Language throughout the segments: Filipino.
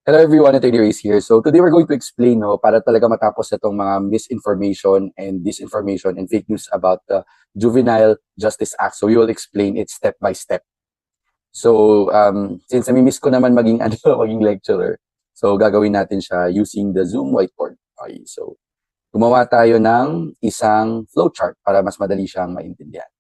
Hello everyone, Attorney Reyes here. So today we're going to explain para talaga matapos itong mga misinformation and disinformation and fake news about the Juvenile Justice Act. So we will explain it step by step. So since nami-miss ko naman maging maging lecturer, so gagawin natin siya using the Zoom whiteboard. Okay, so gumawa tayo ng isang flowchart para mas madali siyang maintindihan.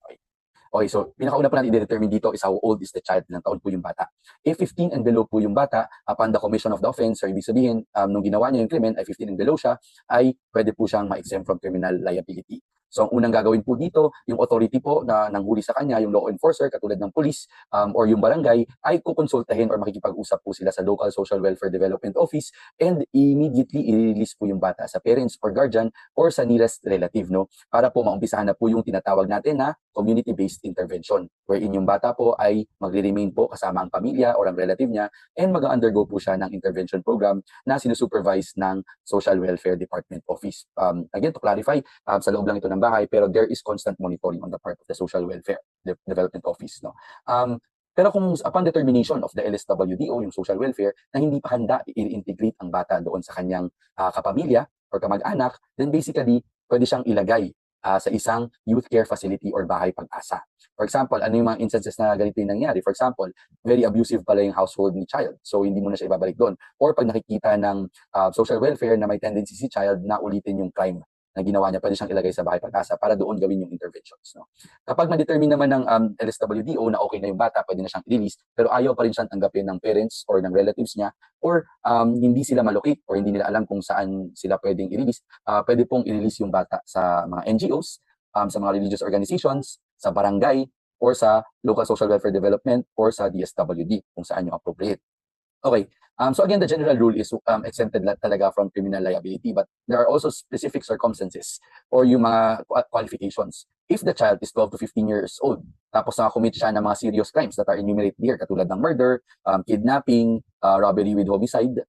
Okay, so pinakauna po natin i-determine dito is how old is the child, ilang taon po yung bata. If 15 and below po yung bata, upon the commission of the offense, or ibig sabihin, nung ginawa niya yung krimen ay 15 and below siya, ay pwede po siyang ma-exempt from criminal liability. So ang unang gagawin po dito, yung authority po na nanghuli sa kanya, yung law enforcer, katulad ng police or yung barangay, ay kukonsultahin or makikipag-usap po sila sa local social welfare development office and immediately i-release po yung bata sa parents or guardian or sa nearest relative, no? Para po maumpisahan na po yung tinatawag natin na community-based intervention, wherein yung bata po ay magre-remain po kasama ang pamilya or ang relative niya and mag-undergo po siya ng intervention program na sinusupervise ng Social Welfare Department Office. Again, to clarify, sa loob lang ito ng bahay, pero there is constant monitoring on the part of the Social Welfare Development Office, no? Pero kung upon determination of the LSWDO, yung social welfare, na hindi pa handa i-integrate ang bata doon sa kanyang kapamilya or kamag-anak, then basically, pwede siyang ilagay sa isang youth care facility or bahay pag-asa. For example, ano yung mga instances na ganito yung nangyari? For example, very abusive pala yung household ni child, so hindi mo na siya ibabalik doon. Or pag nakikita ng social welfare na may tendency si child na ulitin yung crime na ginawa niya, pwede siyang ilagay sa bahay pag-asa para doon gawin yung interventions, no? Kapag ma-determine naman ng LSWDO na okay na yung bata, pwede na siyang i-release, pero ayaw pa rin siyang tanggapin ng parents or ng relatives niya, or hindi sila malocate or hindi nila alam kung saan sila pwedeng i-release, pwede pong i-release yung bata sa mga NGOs, sa mga religious organizations, sa barangay, or sa local social welfare development, or sa DSWD, kung saan yung appropriate. Okay. So again, the general rule is exempted talaga from criminal liability, but there are also specific circumstances or yung mga qualifications. If the child is 12 to 15 years old, tapos nakakommit siya ng mga serious crimes that are enumerated here, katulad ng murder, kidnapping, robbery with homicide,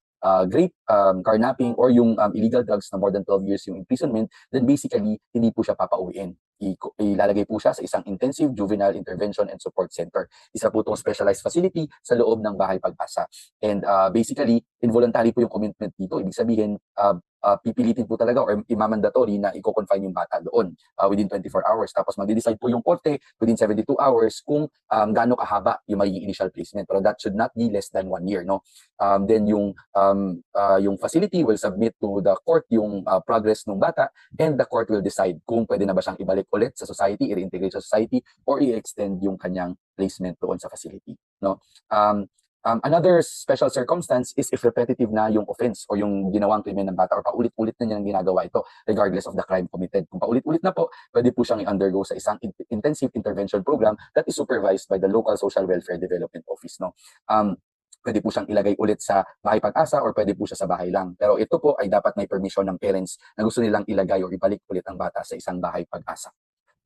rape, carnapping, or yung illegal drugs na more than 12 years yung imprisonment, then basically, hindi po siya papauwiin. Ilalagay po siya sa isang intensive juvenile intervention and support center. Isa po itong specialized facility sa loob ng bahay pag-asa. And basically, involuntary po yung commitment dito. Ibig sabihin, pipilitin po talaga or imamandatory na i-confine yung bata doon within 24 hours. Tapos mag-decide po yung korte within 72 hours kung gaano kahaba yung magiging initial placement. Pero that should not be less than 1 year, no? Then yung facility will submit to the court yung progress ng bata, and the court will decide kung pwede na ba siyang ibalik ulit sa society, i-reintegrate sa society, or i-extend yung kanyang placement doon sa facility, no? Another special circumstance is if repetitive na yung offense o yung ginawang krimen ng bata or paulit-ulit na niyang ginagawa ito regardless of the crime committed. Kung paulit-ulit na po, pwede po siyang i-undergo sa isang intensive intervention program that is supervised by the local social welfare development office, no? Pwede po siyang ilagay ulit sa bahay pag-asa or pwede po siya sa bahay lang. Pero ito po ay dapat may permission ng parents na gusto nilang ilagay o ibalik ulit ang bata sa isang bahay pag-asa,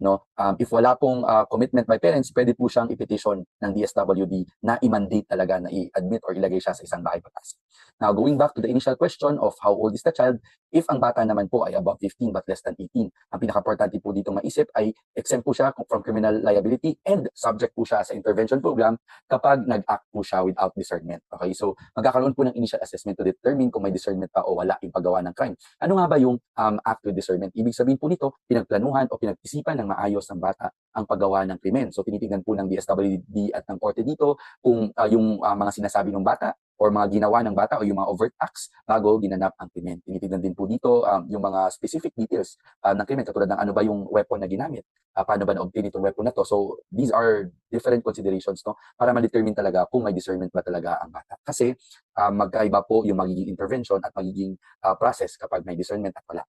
no? If wala pong commitment by parents, pwede po siyang i-petition ng DSWD na i-mandate talaga na i-admit or ilagay siya sa isang bahay pag-asa. Now, going back to the initial question of how old is the child, if ang bata naman po ay above 15 but less than 18, ang pinaka-importante po dito maisip ay exempt po siya from criminal liability and subject po siya sa intervention program kapag nag-act po siya without discernment. Okay, so magkakaroon po ng initial assessment to determine kung may discernment pa o wala yung paggawa ng crime. Ano nga ba yung act with discernment? Ibig sabihin po nito, pinagplanuhan o pinag-isipan ng maayos ng bata ang paggawa ng krimen. So tinitingnan po ng DSWD at ng korte dito kung yung mga sinasabi ng bata or mga ginawa ng bata o yung mga overt acts bago ginanap ang krimen. Tinitingnan din po dito yung mga specific details ng krimen, katulad ng ano ba yung weapon na ginamit, paano ba na-obtain itong weapon na to. So these are different considerations, no, para ma-determine talaga kung may discernment ba talaga ang bata. Kasi magkaiba po yung magiging intervention at magiging process kapag may discernment at wala.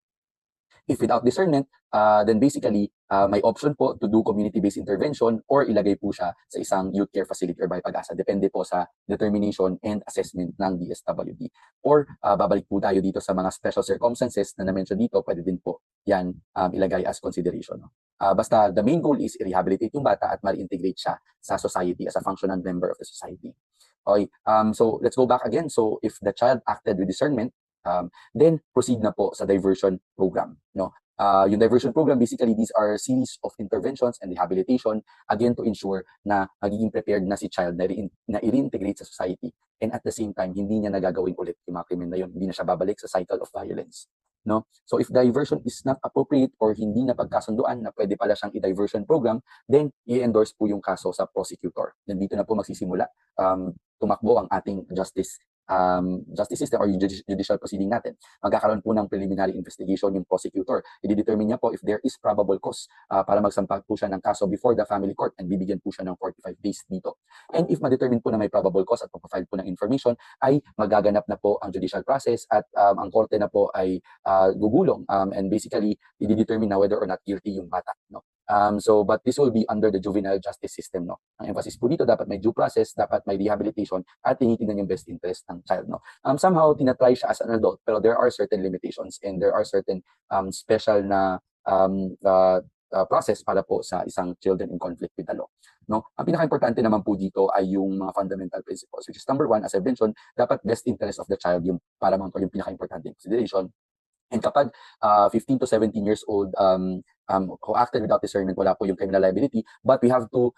If without discernment, then basically, may option po to do community-based intervention or ilagay po siya sa isang youth care facility or bahay pag-asa. Depende po sa determination and assessment ng DSWD. Or babalik po tayo dito sa mga special circumstances na na-mention dito, pwede din po yan ilagay as consideration, no? Basta the main goal is i-rehabilitate yung bata at ma-reintegrate siya sa society as a functional member of the society. Okay, so let's go back again. So if the child acted with discernment, then proceed na po sa diversion program, no? Yung diversion program, basically, these are series of interventions and rehabilitation, again, to ensure na magiging prepared na si child na i-reintegrate sa society and at the same time, hindi niya nagagawin ulit yung mga krimen na yun. Hindi na siya babalik sa cycle of violence. No? So if diversion is not appropriate or hindi na pagkasunduan na pwede pala siyang i-diversion program, then i-endorse po yung kaso sa prosecutor. Then dito na po magsisimula tumakbo ang ating justice system or yung judicial proceeding natin. Magkakaroon po ng preliminary investigation yung prosecutor. I-determine niya po if there is probable cause para magsampa po siya ng kaso before the family court and bibigyan po siya ng 45 days dito. And if ma-determine po na may probable cause at mag-file po ng information, ay magaganap na po ang judicial process at ang korte na po ay gugulong and basically i-determine na whether or not guilty yung bata. No? But this will be under the juvenile justice system, no? Ang emphasis po dito, dapat may due process, dapat may rehabilitation, at tinitingnan yung best interest ng child, no? Somehow, tinatry siya as an adult, pero there are certain limitations and there are certain special na process para po sa isang children in conflict with the law, no? Ang pinaka-importante naman po dito ay yung mga fundamental principles, which is number one, as I mentioned, dapat best interest of the child yung paramount or yung pinaka-importante consideration. And kapag 15 to 17 years old, who acted without discernment, wala po yung criminal liability. But we have to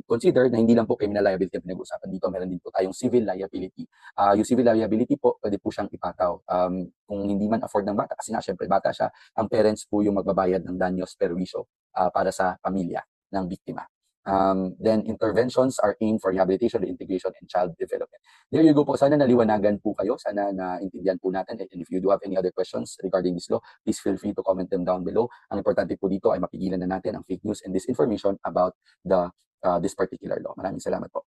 consider na hindi lang po criminal liability ang pinag-uusapan dito. Meron din po tayong civil liability. Yung civil liability po, pwede po siyang ipataw. Kung hindi man afford ng bata, kasi nga syempre bata siya, ang parents po yung magbabayad ng danyos perwisyo para sa pamilya ng biktima. Then interventions are aimed for rehabilitation, reintegration, and child development. There you go po. Sana naliwanagan po kayo. Sana naintindihan po natin. And if you do have any other questions regarding this law, please feel free to comment them down below. Ang importante po dito ay mapigilan na natin ang fake news and disinformation about this particular law. Maraming salamat po.